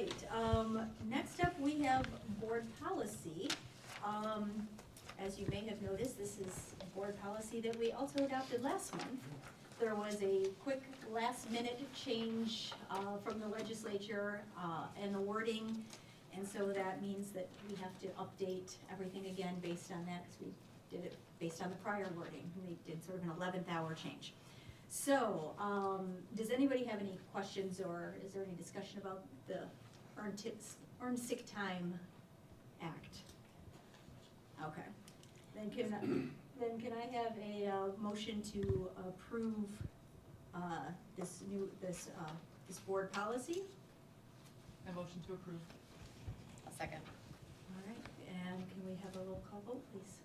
right, next up we have board policy. As you may have noticed, this is a board policy that we also adopted last month. There was a quick last minute change from the legislature and the wording, and so that means that we have to update everything again based on that, because we did it based on the prior wording. We did sort of an 11th hour change. So, does anybody have any questions, or is there any discussion about the Earned Sick Time Act? Okay, then can I have a motion to approve this board policy? A motion to approve. A second. All right, and can we have a roll call vote, please?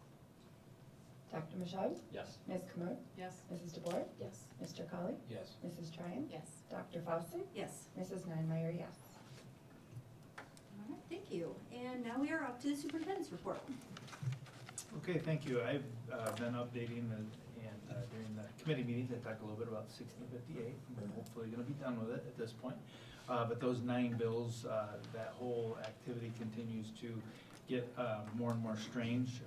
Dr. Michaud? Yes. Ms. Kamut? Yes. Mrs. DeBoer? Yes. Mr. Colley? Yes. Mrs. Tryon? Yes. Dr. Fausti? Yes. Mrs. Neinmeyer, yes. All right, thank you. And now we are up to the superintendent's report. Okay, thank you. I've been updating and during the committee meetings, I talked a little bit about 1658. We're hopefully going to be done with it at this point. But those 9 bills, that whole activity continues to get more and more strange.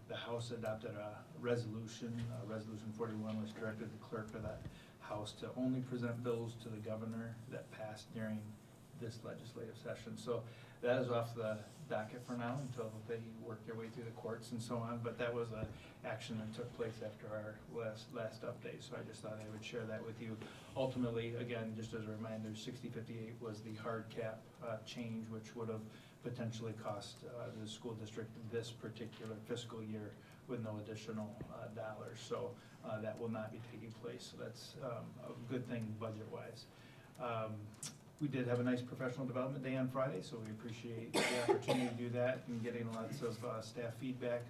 The House adopted a resolution. Resolution 41 was directed the clerk of the House to only present bills to the governor that passed during this legislative session. So that is off the docket for now until they work their way through the courts and so on. But that was an action that took place after our last update. So I just thought I would share that with you. Ultimately, again, just as a reminder, 6058 was the hard cap change, which would have potentially cost the school district this particular fiscal year with no additional dollars. So that will not be taking place. So that's a good thing budget-wise. We did have a nice professional development day on Friday, so we appreciate the opportunity to do that and getting lots of staff feedback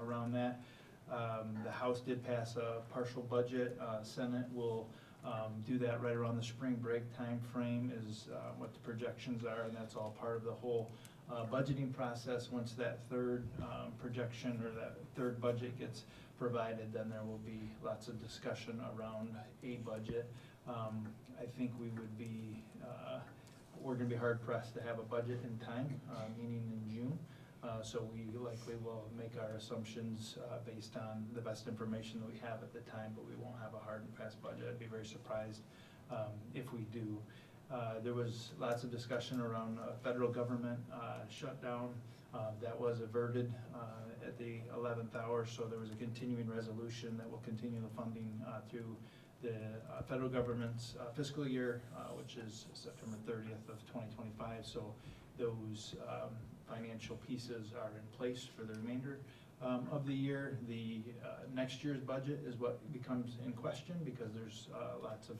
around that. The House did pass a partial budget. Senate will do that right around the spring break time frame is what the projections are, and that's all part of the whole budgeting process. Once that third projection or that third budget gets provided, then there will be lots of discussion around a budget. I think we would be, we're gonna be hard pressed to have a budget in time, meaning in June. So we likely will make our assumptions based on the best information that we have at the time, but we won't have a hard and fast budget. I'd be very surprised if we do. There was lots of discussion around federal government shutdown. That was averted at the 11th hour, so there was a continuing resolution that will continue the funding through the federal government's fiscal year, which is September 30th of 2025. So those financial pieces are in place for the remainder of the year. The next year's budget is what becomes in question because there's lots of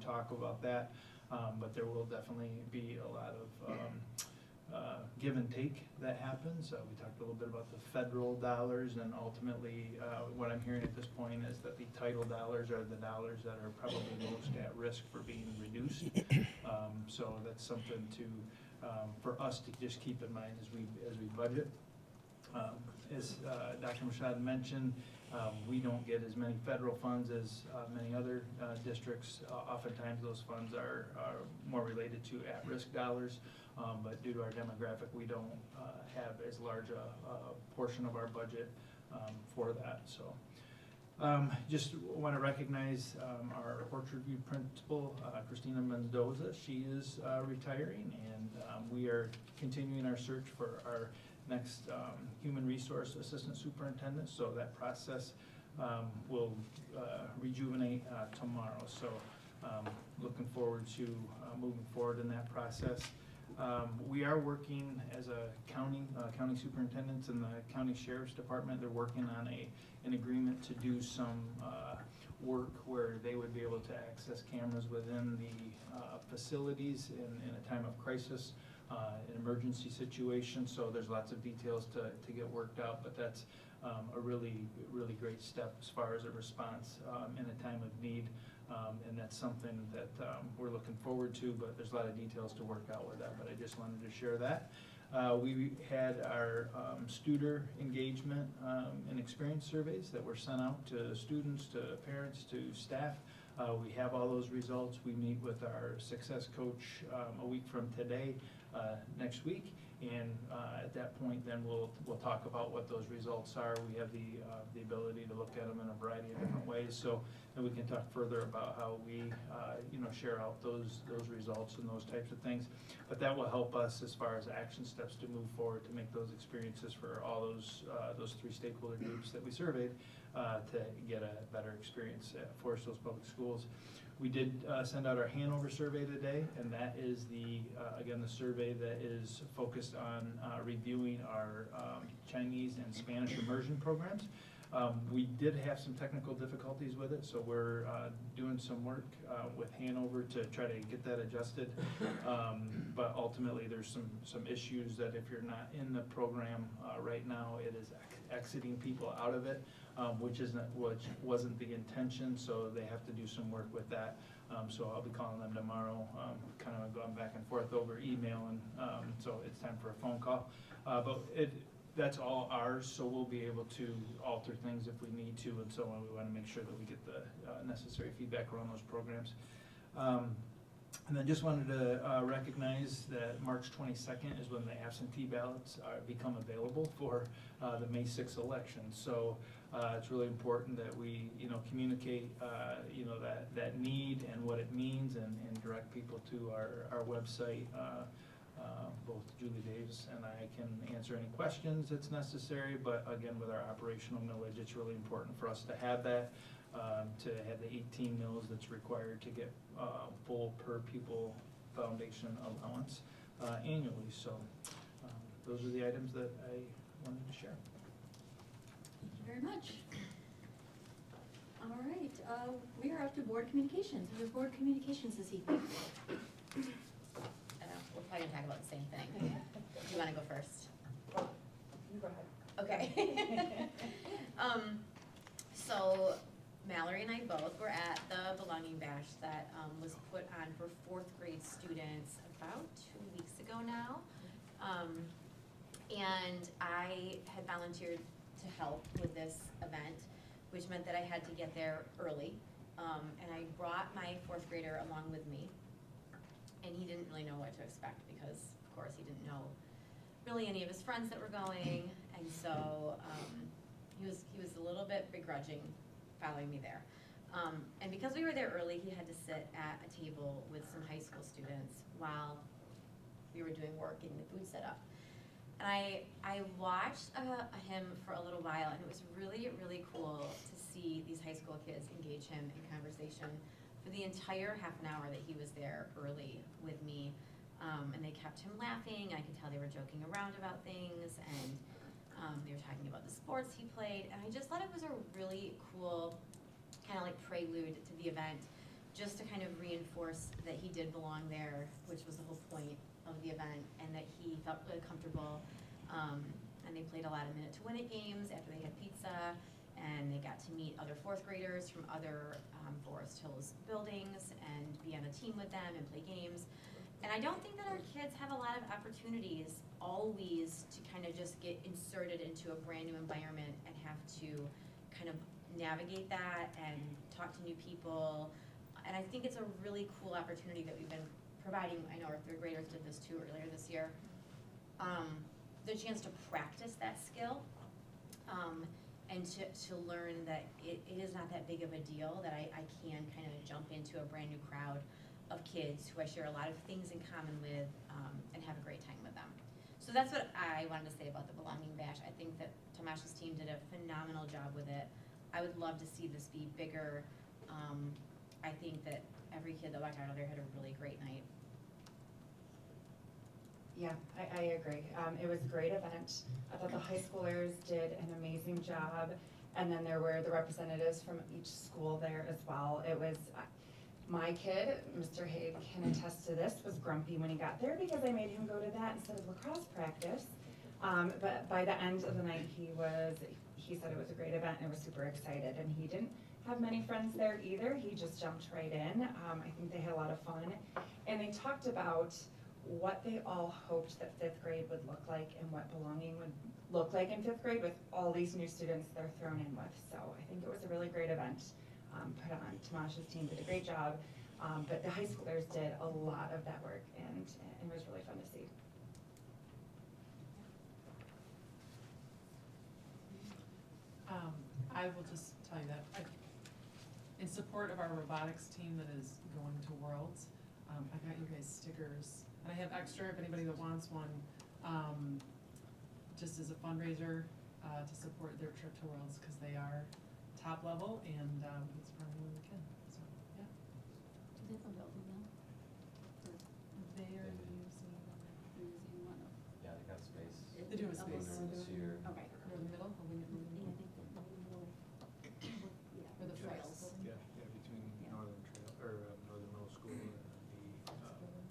talk about that, but there will definitely be a lot of give and take that happens. We talked a little bit about the federal dollars, and ultimately what I'm hearing at this point is that the title dollars are the dollars that are probably most at risk for being reduced. So that's something to for us to just keep in mind as we budget. As Dr. Mashad mentioned, we don't get as many federal funds as many other districts. Oftentimes those funds are more related to at-risk dollars, but due to our demographic, we don't have as large a portion of our budget for that. So just want to recognize our Orchard View principal, Christina Mendoza. She is retiring, and we are continuing our search for our next human resource assistant superintendent. So that process will rejuvenate tomorrow. So looking forward to moving forward in that process. We are working as a county superintendents and the county sheriff's department. They're working on an agreement to do some work where they would be able to access cameras within the facilities in a time of crisis, an emergency situation. So there's lots of details to get worked out, but that's a really great step as far as a response in a time of need. And that's something that we're looking forward to, but there's a lot of details to work out with that, but I just wanted to share that. We had our Studer engagement and experience surveys that were sent out to students, to parents, to staff We have all those results. We meet with our success coach a week from today, next week. And at that point, then we'll talk about what those results are. We have the ability to look at them in a variety of different ways. So then we can talk further about how we share out those results and those types of things. But that will help us as far as action steps to move forward to make those experiences for all those three stakeholder groups that we surveyed to get a better experience at Forest Hills Public Schools. We did send out our Hanover survey today, and that is again, the survey that is focused on reviewing our Chinese and Spanish immersion programs. We did have some technical difficulties with it, so we're doing some work with Hanover to try to get that adjusted. But ultimately, there's some issues that if you're not in the program right now, it is exiting people out of it, which wasn't the intention, so they have to do some work with that. So I'll be calling them tomorrow, kind of going back and forth over email, and so it's time for a phone call. But that's all ours, so we'll be able to alter things if we need to, and so on. We want to make sure that we get the necessary feedback around those programs. And then just wanted to recognize that March 22nd is when the absentee ballots become available for the May 6th election. So it's really important that we, communicate, that need and what it means, and direct people to our website. Both Julie Davis and I can answer any questions that's necessary, but again, with our operational millage, it's really important for us to have that, to have the 18 mills that's required to get full per pupil foundation allowance annually. So those are the items that I wanted to share. Thank you very much. All right, we are up to board communications. We have board communications this evening. We're probably gonna talk about the same thing. Do you wanna go first? You go ahead. Okay. So Mallory and I both were at the Belonging Bash that was put on for 4th grade students about 2 weeks ago now. And I had volunteered to help with this event, which meant that I had to get there early. And I brought my 4th grader along with me. And he didn't really know what to expect because, of course, he didn't know really any of his friends that were going, and so he was a little bit begrudging following me there. And because we were there early, he had to sit at a table with some high school students while we were doing work, getting the food set up. And I watched him for a little while, and it was really, really cool to see these high school kids engage him in conversation for the entire half an hour that he was there early with me. And they kept him laughing. I could tell they were joking around about things, and they were talking about the sports he played. And I just thought it was a really cool kind of like prelude to the event, just to kind of reinforce that he did belong there, which was the whole point of the event, and that he felt really comfortable. And they played a lot of Minute to Win It games after they had pizza, and they got to meet other 4th graders from other Forest Hills buildings and be on a team with them and play games. And I don't think that our kids have a lot of opportunities always to kind of just get inserted into a brand new environment and have to kind of navigate that and talk to new people. And I think it's a really cool opportunity that we've been providing. I know our 3rd graders did this too earlier this year. The chance to practice that skill, and to learn that it is not that big of a deal, that I can kind of jump into a brand new crowd of kids who I share a lot of things in common with, and have a great time with them. So that's what I wanted to say about the Belonging Bash. I think that Tamash's team did a phenomenal job with it. I would love to see this be bigger. I think that every kid that walked out of there had a really great night. Yeah, I agree. It was a great event. I thought the high schoolers did an amazing job, and then there were the representatives from each school there as well. It was, my kid, Mr. Haig can attest to this, was grumpy when he got there because I made him go to that instead of lacrosse practice. But by the end of the night, he said it was a great event and was super excited, and he didn't have many friends there either. He just jumped right in. I think they had a lot of fun, and they talked about what they all hoped that 5th grade would look like and what belonging would look like in 5th grade with all these new students they're thrown in with. So I think it was a really great event. put on. Tamash's team did a great job, but the high schoolers did a lot of that work, and it was really fun to see. I will just tell you that, in support of our robotics team that is going to Worlds, I got you guys stickers, and I have extra if anybody that wants one, just as a fundraiser, to support their trip to Worlds, because they are top level, and, it's probably when we can, so, yeah. Do they have a building now? They are They do. using, They're using one of. Yeah, they got space. they do have Okay. space. This year. Okay. Or the middle, or we, Yeah, I think that the middle, yeah. or the trails. trails. Yeah, between Yeah. Northern Trail, or Northern Middle School and the old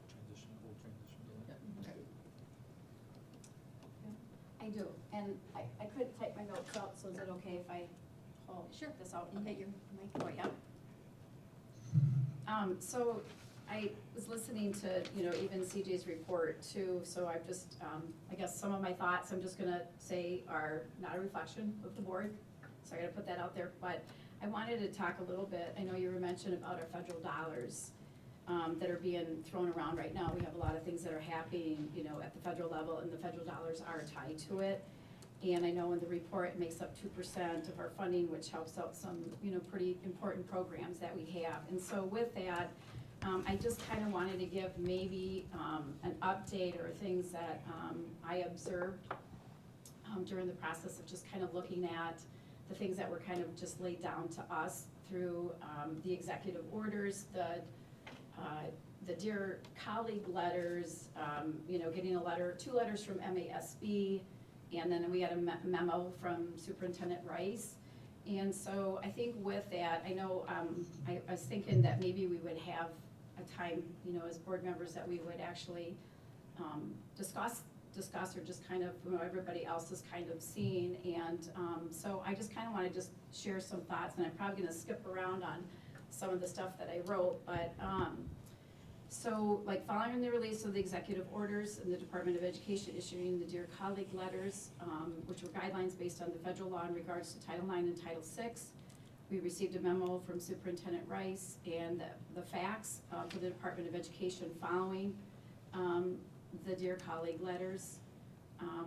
transition building. Yep, okay. I do, and I couldn't type my notes out, so is it okay if I hold Sure. this out? And Okay. get your mic. Oh, yeah. So I was listening to, even CJ's report too, so I've just, I guess some of my thoughts, I'm just gonna say are not a reflection of the board, so I gotta put that out there, but I wanted to talk a little bit, I know you were mentioning about our federal dollars that are being thrown around right now. We have a lot of things that are happening, at the federal level, and the federal dollars are tied to it. And I know in the report, it makes up 2% of our funding, which helps out some, pretty important programs that we have. And so with that, I just kind of wanted to give maybe an update or things that I observed during the process of just kind of looking at the things that were kind of just laid down to us through the executive orders, the Dear Colleague letters, getting two letters from MASB, and then we had a memo from Superintendent Rice. And so I think with that, I know, I was thinking that maybe we would have a time, as board members, that we would actually discuss or just kind of, everybody else is kind of seeing. And so I just kind of want to just share some thoughts, and I'm probably going to skip around on some of the stuff that I wrote, but so like following the release of the executive orders and the Department of Education issuing the Dear Colleague letters, which were guidelines based on the federal law in regards to Title IX and Title VI, we received a memo from Superintendent Rice and the facts for the Department of Education following the Dear Colleague letters.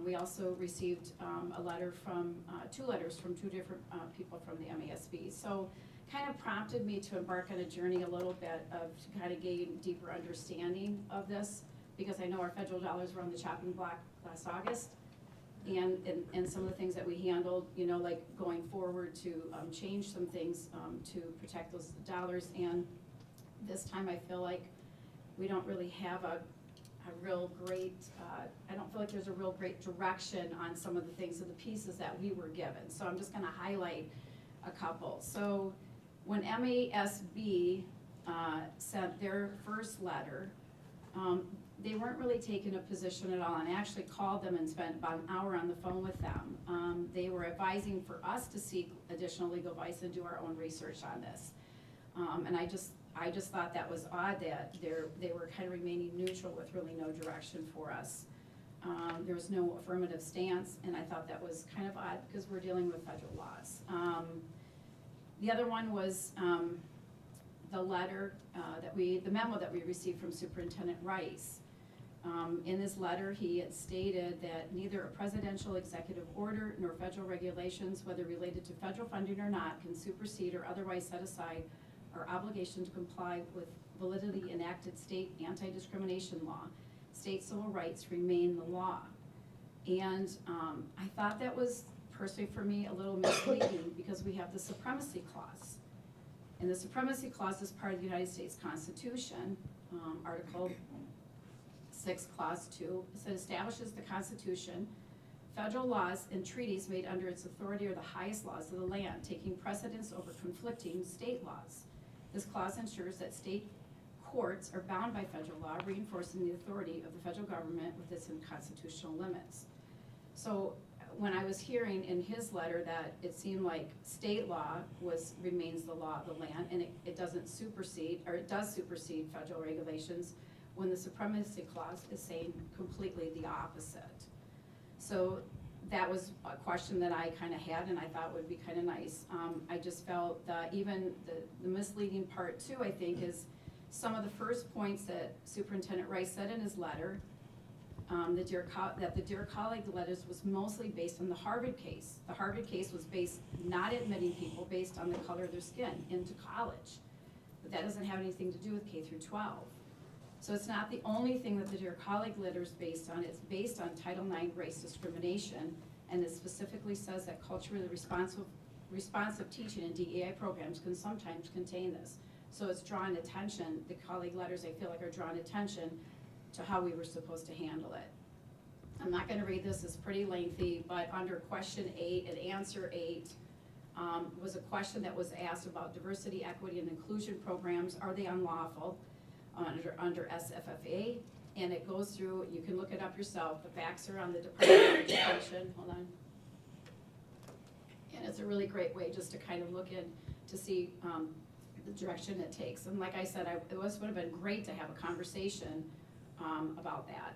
We also received a letter from, two letters from two different people from the MASB. So kind of prompted me to embark on a journey a little bit of to kind of gain deeper understanding of this, because I know our federal dollars were on the chopping block last August. And some of the things that we handled, like going forward to change some things to protect those dollars. And this time I feel like we don't really have a real great, I don't feel like there's a real great direction on some of the things, of the pieces that we were given. So I'm just gonna highlight a couple. So when MASB sent their first letter, they weren't really taking a position at all, and I actually called them and spent about an hour on the phone with them. They were advising for us to seek additional legal advice and do our own research on this. And I just thought that was odd that they were kind of remaining neutral with really no direction for us. There was no affirmative stance, and I thought that was kind of odd because we're dealing with federal laws. The other one was the letter the memo that we received from Superintendent Rice. In this letter, he had stated that neither a presidential executive order nor federal regulations, whether related to federal funding or not, can supersede or otherwise set aside our obligation to comply with validly enacted state anti-discrimination law. State civil rights remain the law. And I thought that was, personally for me, a little misleading because we have the supremacy clause. And the supremacy clause is part of the United States Constitution, Article 6, Clause 2. It establishes the Constitution. Federal laws and treaties made under its authority are the highest laws of the land, taking precedence over conflicting state laws. This clause ensures that state courts are bound by federal law, reinforcing the authority of the federal government with its constitutional limits. So when I was hearing in his letter that it seemed like state law remains the law of the land, and it doesn't supersede, or it does supersede federal regulations, when the supremacy clause is saying completely the opposite. So that was a question that I kind of had and I thought would be kind of nice. I just felt that even the misleading part too, I think, is some of the first points that Superintendent Rice said in his letter, that the Dear Colleague letters was mostly based on the Harvard case. The Harvard case was based, not admitting people based on the color of their skin into college. But that doesn't have anything to do with K through 12. So it's not the only thing that the Dear Colleague letter is based on. It's based on Title IX race discrimination, and it specifically says that culturally responsive teaching and DEI programs can sometimes contain this. So it's drawing attention, the colleague letters, I feel like, are drawing attention to how we were supposed to handle it. I'm not gonna read this, it's pretty lengthy, but under question 8 and answer 8, was a question that was asked about diversity, equity, and inclusion programs. Are they unlawful under SFFA? And it goes through, you can look it up yourself, the facts are on the Department of Education, hold on. And it's a really great way just to kind of look in to see the direction it takes. And like I said, it would have been great to have a conversation about that.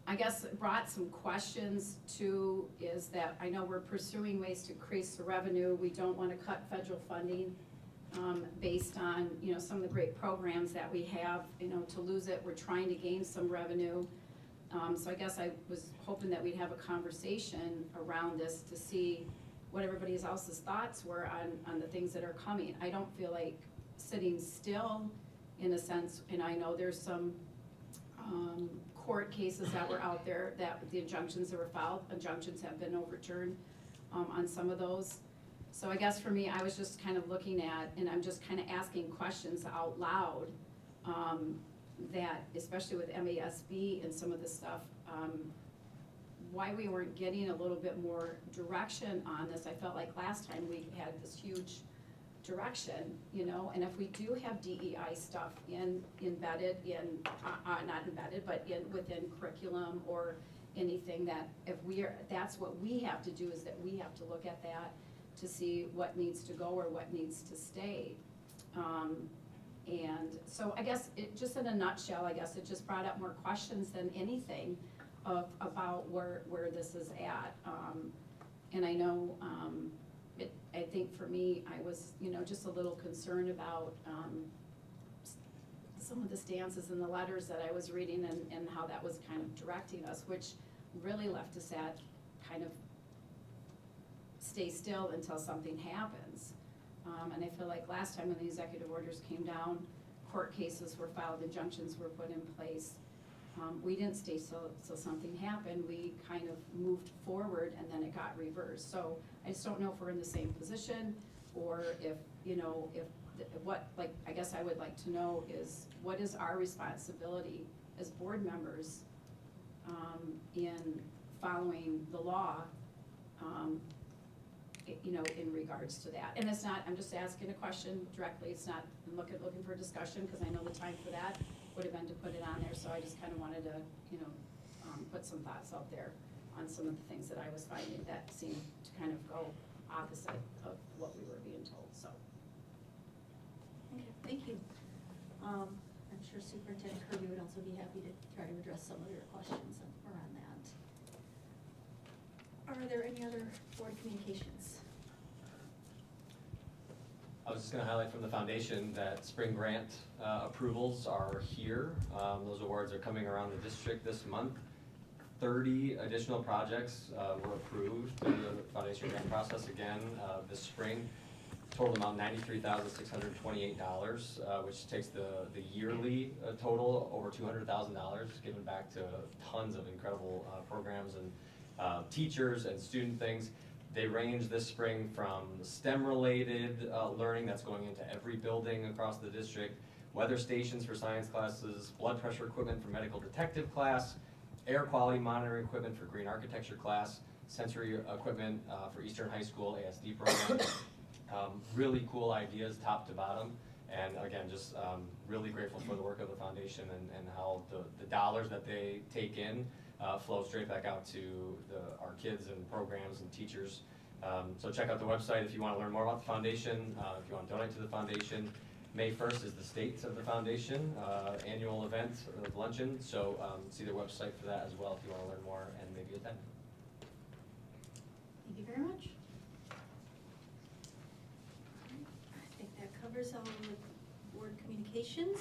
I guess it brought some questions too, is that I know we're pursuing ways to increase the revenue. We don't want to cut federal funding based on, you know, some of the great programs that we have, you know, to lose it. We're trying to gain some revenue. So I guess I was hoping that we'd have a conversation around this to see what everybody else's thoughts were on the things that are coming. I don't feel like sitting still in a sense, and I know there's some court cases that were out there that the injunctions that were filed, injunctions have been overturned on some of those. So I guess for me, I was just kind of looking at, and I'm just kind of asking questions out loud, that especially with MASB and some of this stuff, why we weren't getting a little bit more direction on this. I felt like last time we had this huge direction, you know, and if we do have DEI stuff embedded in, not embedded, but within curriculum or anything, that if that's what we have to do, is that we have to look at that to see what needs to go or what needs to stay. And so I guess it just in a nutshell, I guess it just brought up more questions than anything about where this is at. And I know, I think for me, I was, you know, just a little concerned about some of the stances in the letters that I was reading and how that was kind of directing us, which really left us at kind of stay still until something happens. And I feel like last time when the executive orders came down, court cases were filed, injunctions were put in place. We didn't stay still something happened. We kind of moved forward and then it got reversed. So I just don't know if we're in the same position, or if, you know, I guess I would like to know is, what is our responsibility as board members in following the law, you know, in regards to that. And it's not, I'm just asking a question directly, it's not, I'm looking for discussion, because I know the time for that would have been to put it on there, so I just kind of wanted to, you know, put some thoughts out there on some of the things that I was finding that seemed to kind of go opposite of what we were being told, so. Okay, thank you. I'm sure Superintendent Kirby would also be happy to try to address some of your questions around that. Are there any other board communications? I was just going to highlight from the foundation that spring grant approvals are here. Those awards are coming around the district this month. 30 additional projects were approved through the foundation grant process again this spring. Total amount $93,628, which takes the yearly total over $200,000, given back to tons of incredible programs and teachers and student things. They range this spring from STEM-related learning that's going into every building across the district, weather stations for science classes, blood pressure equipment for medical detective class, air quality monitoring equipment for green architecture class, sensory equipment for Eastern High School ASD program. Really cool ideas top to bottom. And again, just really grateful for the work of the foundation and how the dollars that they take in flow straight back out to our kids and programs and teachers. So check out the website if you want to learn more about the foundation, if you want to donate to the foundation. May 1st is the State of the Foundation annual event, luncheon, so see their website for that as well if you want to learn more and maybe attend. Thank you very much. I think that covers all of the board communications.